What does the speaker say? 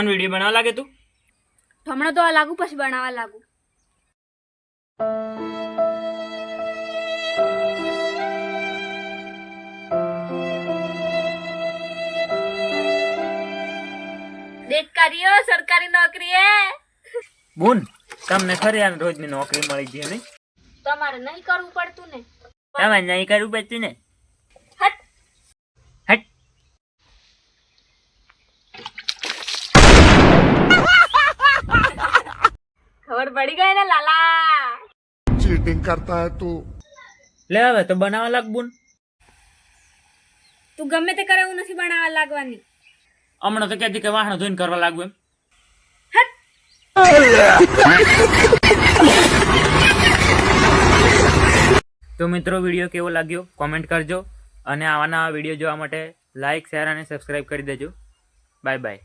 મને વિડીયો બનાવવા લાગે તું? હમણાં તો આ લાગુ પછી બનાવવા લાગુ. દેખ કર્યો સરકારી નોકરી હે. બોન તમને ખરી આ રોજની નોકરી મળી ગઈ નહીં? તમારે નહીં કરવું પડતું ને. તમારે નહીં કરવું પડતું ને. હટ હટ. ખબર પડી ગઈ ને લાલા. चीटिंग करता है तू. લે હવે તો બનાવવા લાગ બોન. તું ગમે તે કરે હું નથી બનાવવા લાગવાની. હમણાં તો કહેતી કે વાહણ ધોઈને કરવા લાગવું એમ. તો મિત્રો વિડીયો કેવો લાગ્યો કોમેન્ટ કરજો અને આવા નવા વિડીયો જોવા માટે લાઈક શેર અને સબસ્ક્રાઇબ કરી દેજો. Bye bye.